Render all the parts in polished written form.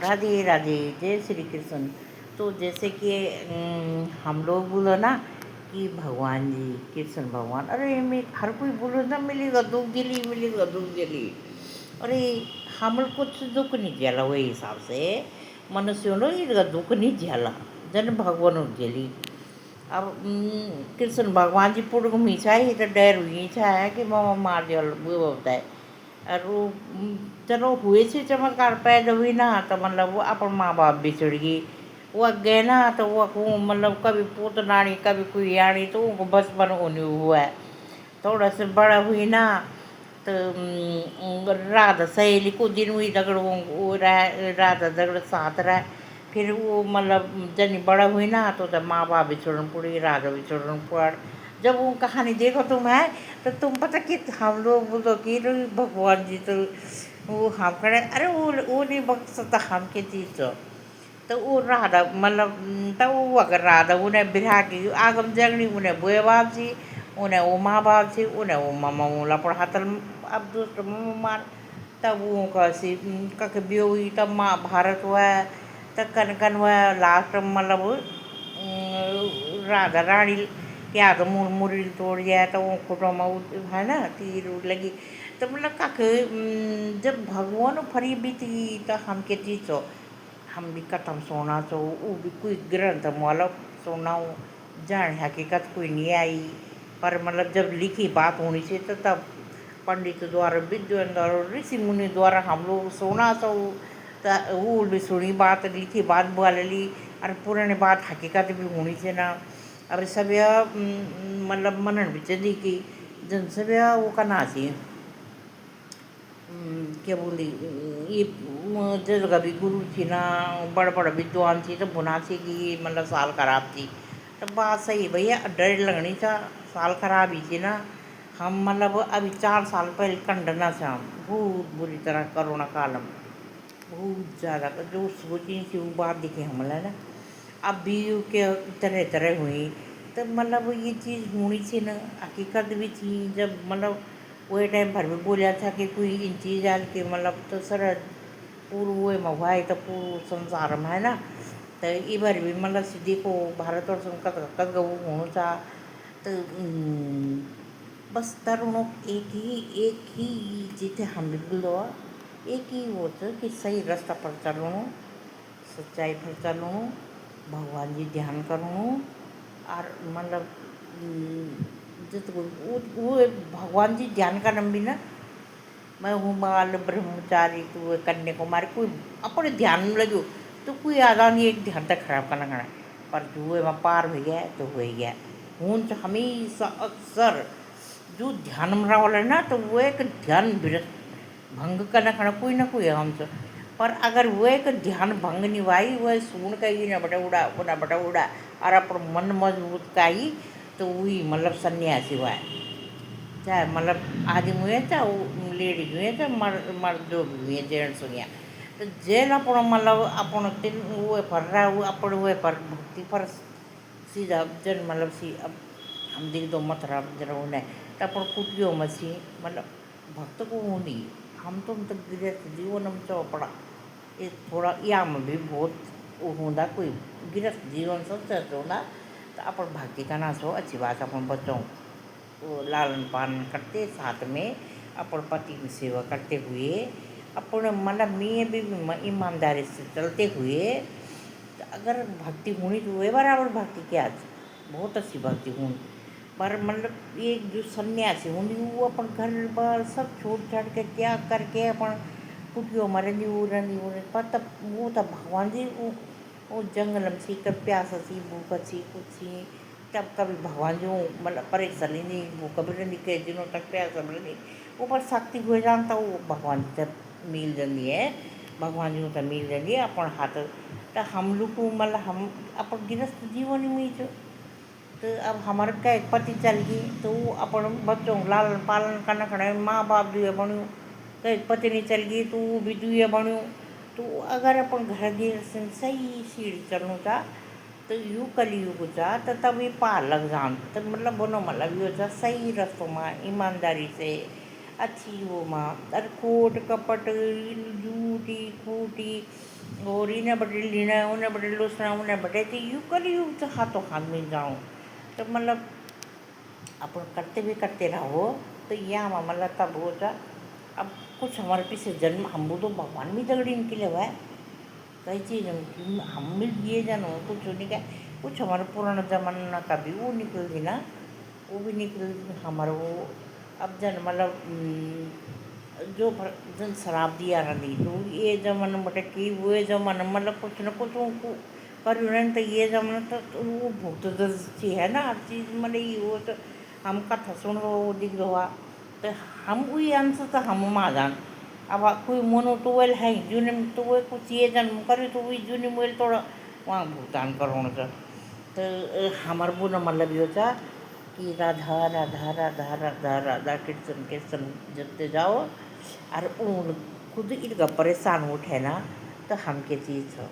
राधे राधे, जय श्री कृष्ण। तो जैसे कि हम लोग बोलो ना कि भगवान जी कृष्ण भगवान, अरे मैं हर कोई बोलो ना मिलेगा दुख जली, मिलेगा दुख जली। अरे हम लोग कुछ दुख नहीं झेला, वही हिसाब से मनुष्य लोग इनका दुख नहीं झेला, जन भगवान झेली। अब कृष्ण भगवान जी पूर्ण को मीछा ही तो डर हुई इच्छा है कि मामा मार दिया वो होता है। और वो चलो हुए से चमत्कार पैदा हुई ना, तो मतलब वो अपन माँ बाप बिछड़ गई। वो गए ना तो वो मतलब कभी पोत नानी कभी कोई आनी, तो उनको बचपन होने हुआ है। थोड़ा सा बड़ा हुई ना तो राधा सहेली को दिन हुई दगड़ वो राधा दगड़ साथ रहा। फिर वो मतलब जनी बड़ा हुई ना तो जब माँ बाप बिछोड़न पड़ी, राधा बिछोड़न पड़। जब वो कहानी देखो तुम है तो तुम पता कि हम लोग बोलो कि भगवान जी तो वो हम करे, अरे वो नहीं बख्शता हम के चीज़ तो वो राधा मतलब तो वो अगर राधा उन्हें बिठा के आगम जगनी उन्हें बुए बाप जी, उन्हें वो माँ बाप जी, उन्हें वो मामा उला पढ़ा तल अब दूसरे मामा मार। तब वो का सी कख भी हुई तब माँ भारत हुआ है। तब कन कन हुआ लास्ट मतलब राधा रानी के आगे मुरली तोड़ दिया तो वो कुटुम्ब है ना तीर उड़ लगी। तो मतलब कख जब भगवान फरी भी थी तो हम के चीज़ हम भी कथम सोना सो वो भी कोई ग्रंथ मतलब सोना जान हकीकत कोई नहीं आई। पर मतलब जब लिखी बात होनी चाहिए तो तब पंडित द्वारा विद्वान द्वारा ऋषि मुनि द्वारा हम लोग सोना सो वो भी सुनी बात लिखी बात बोल ली। और पुरानी बात हकीकत भी होनी चाहिए ना। अब सब मतलब मनन भी चाहिए कि जन सब वो करना चाहिए। क्या बोली ये जब कभी गुरु थी ना बड़ा बड़ा विद्वान थी तो बुना थी कि मतलब साल खराब थी। तो बात सही भैया, डर लगनी था साल खराब ही थी ना। हम मतलब अभी 4 साल पहले कंडना से हम बहुत बुरी तरह कोरोना कालम बहुत ज़्यादा जो सोची थी वो बात दिखे हमला ना। अब भी के तरह तरह हुई। तो मतलब ये चीज़ होनी थी ना, हकीकत भी थी। जब मतलब वही टाइम भर में बोला था कि कोई इन चीज़ आल के मतलब तो सर पूर्व वो हुआ है तो पूर्व संसार में है ना। तो ये बार भी मतलब सीधी को भारतवर्ष में कद होना था। तो बस तरुणों एक ही जीते हम बिल्कुल दो एक ही वो था कि सही रास्ता पर चलूँ, सच्चाई पर चलूँ, भगवान जी ध्यान करूँ। और मतलब जित वो भगवान जी ध्यान का नम भी ना। मैं हूँ बाल ब्रह्मचारी तू कन्याकुमारी कोई अपने ध्यान में लगो तो कोई आधा नहीं एक ध्यान तक खराब करना करना। पर जो है पार हो गया तो हो ही गया। हूँ तो हमेशा अक्सर जो ध्यान में रहा वाला ना तो वो एक ध्यान भंग करना खाना कोई ना कोई है हमसे। पर अगर वो एक ध्यान भंग नहीं हुई वह सुन का ही ना बटा उड़ा ना बटा उड़ा और अपन मन मजबूत का ही तो वही मतलब सन्यासी हुआ है। चाहे मतलब आदमी हुए चाहे वो लेडी हुए चाहे मर्द जो भी हुए जेंट्स हुए। तो जेल अपन मतलब अपन तीन वो पर रहा वो अपन वो पर भक्ति पर सीधा जन मतलब सी अब हम देख दो मत रहा जरा उन्हें तो अपन कुटियो मसी मतलब भक्त को नहीं। हम तो गृहस्थ जीवन में चो पड़ा ये थोड़ा या में भी बहुत वो होता कोई गृहस्थ जीवन सबसे अच्छा होता। तो अपन भक्ति करना सो अच्छी बात अपन बच्चों वो लालन पालन करते साथ में अपन पति की सेवा करते हुए अपन मतलब मैं भी ईमानदारी से चलते हुए तो अगर भक्ति होनी तो वही बराबर भक्ति क्या बहुत अच्छी भक्ति होनी। पर मतलब एक जो सन्यासी होनी वो अपन घर बार सब छोड़ छाड़ के त्याग करके अपन कुटियों में रही पर तब वो तब भगवान जी वो जंगल में सी कब प्यास सी भूख सी कुछ सी तब कभी भगवान जो मतलब परेशानी नहीं वो कभी नहीं के दिनों तक प्यास नहीं ऊपर शक्ति हो जानता वो भगवान जी तब मिल जाती है। भगवान जी तब मिल जाती है अपन हाथ तो हम लोग को मतलब हम अपन गृहस्थ जीवन में ही तो अब हमारे का एक पति चल गई तो वो अपन बच्चों को लालन पालन करना खड़ा माँ बाप दुए बनो कई पति नहीं चल गई तो वो भी दुए बनो। तो अगर अपन घर गृहस्थ सही सीढ़ी चलूँ था तो यू कलयुग था तो तब ये पार लग जान तो मतलब बोनो मतलब ये था सही रस्तों में ईमानदारी से अच्छी वो माँ अरे खोट कपट झूठी खूटी और इन्हें बटे लेना उन्हें बटे लूसना उन्हें बटे तो यूँ कर यूँ तो हाथों हाथ मिल जाऊँ तो मतलब अपन करते भी करते रहो तो यहाँ मतलब तब हो जा अब कुछ हमारे पीछे जन्म हम वो तो भगवान भी दगड़ी इनके लिए हुआ है कई चीज़ हम मिल ये जानो कुछ नहीं क्या कुछ हमारे पुराना जमाना का भी वो निकल दी ना वो भी निकल हमारे वो अब जन मतलब जो जन शराब दिया रही तो ये जमाना मतलब कि वो जमाना मतलब कुछ न कुछ उनको कर तो ये जमाना तो वो भूत दस्ती है ना हर चीज़ मतलब ये वो तो हम कथा सुन लो दिख रहा तो हम वही अंश तो हम माजान अब कोई मोनो तो वेल है जूने तो वो कुछ ये जन्म करे तो वही जूने मोल थोड़ा वहाँ भुगतान करो तो हमारे बुना मतलब ये होता कि राधा राधा राधा राधा राधा कीर्तन कीर्तन जपते जाओ और उन खुद इनका परेशान उठे ना तो हम के चीज़ हो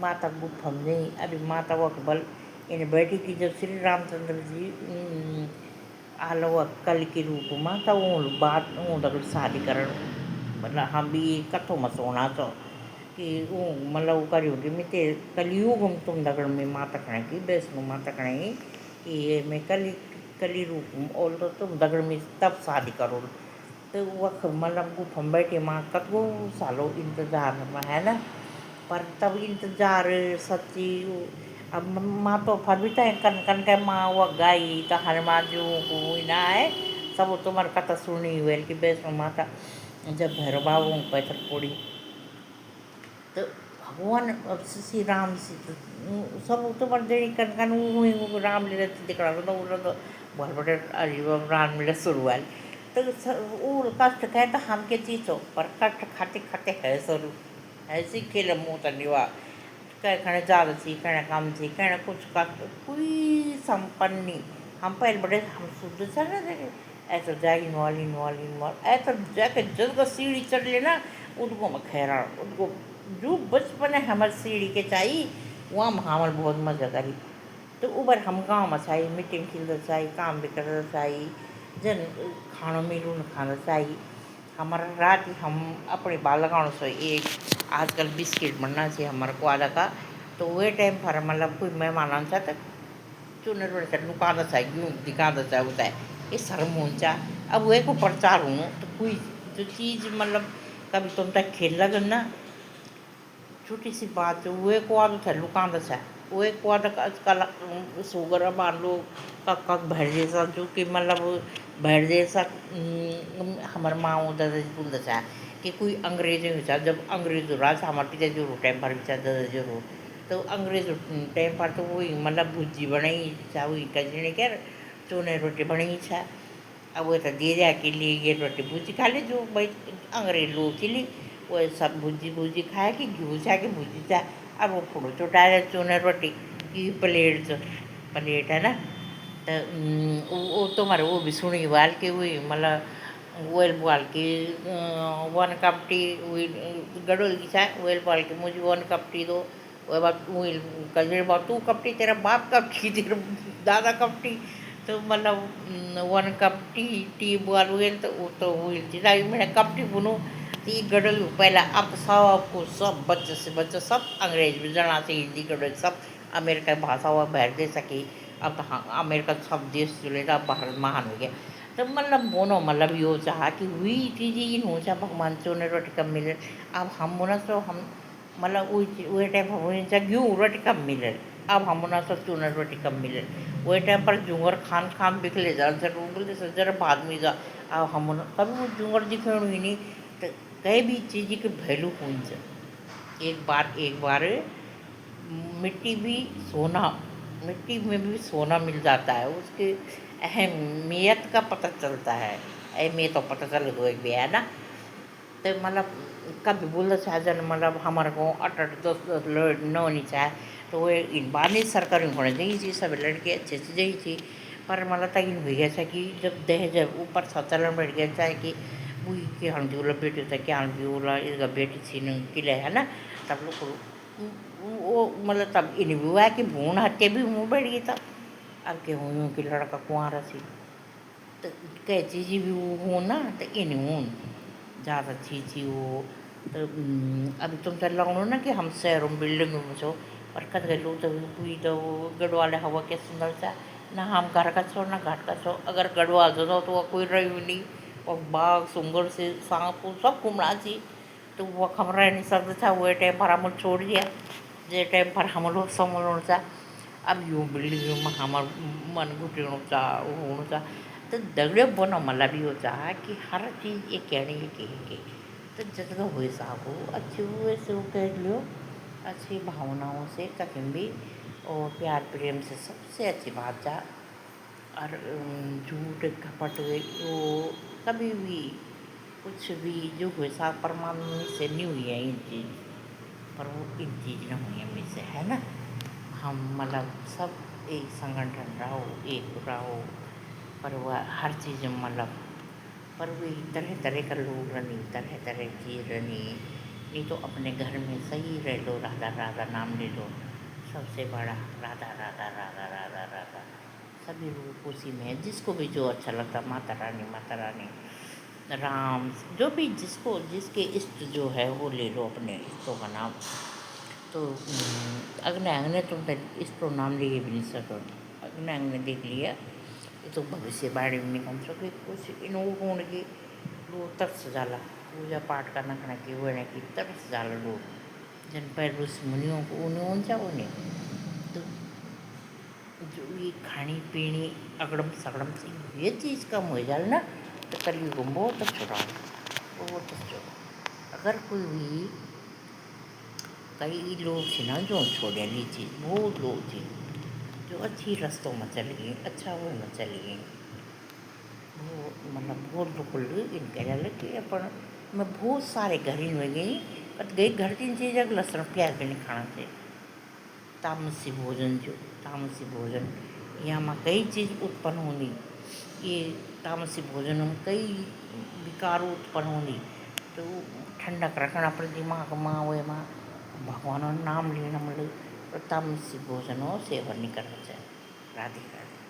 माता गुप्त हम नहीं अभी माता वो बल इन बेटी की जब श्री रामचंद्र जी आलो कल के रूप में तो वो बात वो दगड़ शादी कर मतलब हम भी कथो में सोना तो कि वो मतलब वो करी होगी मैं ते कलयुग में तुम दगड़ में माता करें की वैष्णो माता करें कि ये मैं कली रूप में और तो तुम दगड़ में तब शादी करो तो वक्त मतलब गुफ हम बैठे माँ कतगो सालों इंतजार में है ना पर तब इंतजार सच्ची अब माँ तो फर भी तय कन कन के माँ वो गाई तो हनुमान जी को ना है सब तुम्हारे कथा सुनी हुई कि वैष्णो माता जब भैरव बाबू पैथर पड़ी तो भगवान अब श्री राम से सब तुम्हारे जड़ी कन कन वो राम लीला दिख रहा था वो तो बहुत बड़े अरे राम लीला शुरू हुआ तो वो कष्ट कहता हम के चीज़ हो पर कष्ट खाते खाते है शुरू ऐसे खेल मुँह तनिवा कह कहने ज़्यादा थी कहने कम थी कहने कुछ का कोई संपन्न नहीं हम पहले बड़े हम शुद्ध चल रहे थे ऐसा जाए इन्वॉल्व ऐसा जाके जल्द का सीढ़ी चढ़ लेना उनको मैं खैरा उनको जो बचपन है हमारे सीढ़ी के चाहिए वहाँ हमारे बहुत मजा करी तो ऊपर हम गाँव में चाहिए मीटिंग खेलना चाहिए काम भी करना चाहिए जन खाना मिलूँ खाना चाहिए हमारा रात ही हम अपने बालकों से एक आजकल बिस्किट बनना चाहिए हमारे को आधा का तो वे टाइम पर मतलब कोई मेहमान आना चाहता चुने रोड से लुकाना चाहिए यूँ दिखाना चाहिए होता है ये शर्म होना अब वे को प्रचार हूँ तो कोई जो चीज़ मतलब कभी तुम तक खेल लगन ना छोटी सी बात है वो एक वाद था लुकाना चाहिए वो एक वाद आजकल शुगर मान लो कक भर जैसा जो कि मतलब भर जैसा हमारे माँ दादाजी बोलते चाहे कि कोई अंग्रेज हो जब अंग्रेज राज हमारे पिता जो टाइम पर भी दादाजी रो तो अंग्रेज टाइम पर तो वही मतलब भुजी बनाई चाहे वही कजने क्या चूने रोटी बनाई छा अब वो तो दे जा के लिए ये रोटी भुजी खा ले जो भाई अंग्रेज लोग के लिए वो सब भुजी भुजी खाया कि घी छा के भुजी था अब वो फोड़ो चोटा चूने रोटी की प्लेट है ना तो वो तुम्हारे वो भी सुनी वाल के हुई मतलब वेल बाल की वन कप टी हुई गड़ोल की छा वेल बाल के मुझे वन कप टी दो वो बात वही कजरे बात तू कप टी तेरा बाप कप टी तेरा दादा कप टी तो मतलब वन कप टी बुआल हुए तो हुई थी मैंने कप टी बुनूँ तो गड़ल पहला अब सबको सब बच्चे से बच्चे सब अंग्रेज भी जना से हिंदी गड़ल सब अमेरिका भाषा हुआ बाहर दे सकी अब तो हाँ अमेरिका सब देश जो लेता भारत महान हो गया तो मतलब बोनो मतलब यो चाह कि हुई चीज़ इन हो चाह भगवान चोने रोटी कम मिले अब हम बोना तो हम मतलब वही टाइम हम क्यों रोटी कम मिले अब हम बोना तो चूना रोटी कम मिले वही टाइम पर जुंगर खान खान बिखले जा उंगल से जरा बाद में जा अब हम कभी वो जुंगर दिखे हुई नहीं तो कई भी चीज़ की वैल्यू हुई एक बार मिट्टी भी सोना मिट्टी में भी सोना मिल जाता है उसकी अहमियत का पता चलता है अहमियत तो पता चल दो एक भी है ना तो मतलब कभी बोलना चाहते मतलब हमारे को 8-8 10 नौ नहीं चाहे तो वो इन बार नहीं सरकार होने चाहिए थी सब लड़के अच्छे से जाई थी पर मतलब तक इन हो गया था कि जब दहेज ऊपर सचलन बैठ गया चाहे कि वही के हम बोला बेटी था क्या हम बोला इसका बेटी थी न किले है ना तब लोग वो मतलब तब इन भी हुआ कि भूण हत्या भी मुँह बैठ गई था अब के हूँ कि लड़का कुंवारा थी तो कह चीज़ भी वो हूँ ना तो इन हूँ ज़्यादा थी वो तो अभी तुम चल लगणो ना कि हम शहरों में बिल्डिंग में छो और कद गलू तो हुई तो गढ़वाले हवा के सुंदर सा ना हम घर का छो ना घाट का छो अगर गढ़वाल जो तो वो कोई रही भी नहीं और बाघ सुंगर से सांप सब घूमना थी तो वो हम रह नहीं सकते था वो टाइम पर हम छोड़ दिया जे टाइम पर हम लोग संभलों सा अब यूँ बिल्डिंग में हमार मन घुटणों चा होणो चा तो दगड़े बोना मला भी हो चाह कि हर चीज़ ये कहने के तो जगह हुए साहू अच्छे हुए से वो कह लियो अच्छी भावनाओं से कहीं भी और प्यार प्रेम से सबसे अच्छी बात जा और झूठ कपट वो कभी भी कुछ भी जो हुए सा परमात्मा से नहीं हुई है इन चीज़ पर वो इन चीज़ न हुई है से है ना हम मतलब सब एक संगठन रहो एक रहो पर वह हर चीज़ में मतलब पर वही तरह तरह का लोग रहनी तरह तरह की रहनी नहीं तो अपने घर में सही रह लो राधा राधा नाम ले लो सबसे बड़ा राधा राधा राधा राधा राधा सभी लोग उसी में है जिसको भी जो अच्छा लगता माता रानी राम जो भी जिसको जिसके इष्ट जो है वो ले लो अपने इष्टों का नाम तो अगने अगने तुम इष्टों नाम लिए भी नहीं सको अगने अगने देख लिया ये तो भविष्य बाड़ी में निकल सके कुछ इन होने की लोग तरस जाला पूजा पाठ करना खाना की वो की तरस जाला लोग जन पर ऋषि मुनियों को उन्हें उनचा उन्हें तो जो ये खानी पीनी अगड़म सगड़म से ये चीज़ कम हो जाए ना तो कलयुग में बहुत अच्छा रहा बहुत अच्छा अगर कोई भी कई लोग थे ना जो छोड़े ली चीज़ बहुत लोग थे जो अच्छी रास्तों में चल गए अच्छा वो में चल गए वो मतलब बहुत दुख इनके जल कि अपन मैं बहुत सारे घर ही में गई पर गई घर की चीज़ लहसुन प्याज भी नहीं खाना थे तामसी भोजन जो तामसी भोजन यहाँ में कई चीज़ उत्पन्न होनी ये तामसी भोजन में कई विकार उत्पन्न होनी तो ठंडक रखना अपने दिमाग में वे में भगवान नाम लेना मतलब तो तामसी भोजन हो सेवन नहीं करना चाहिए राधे राधे।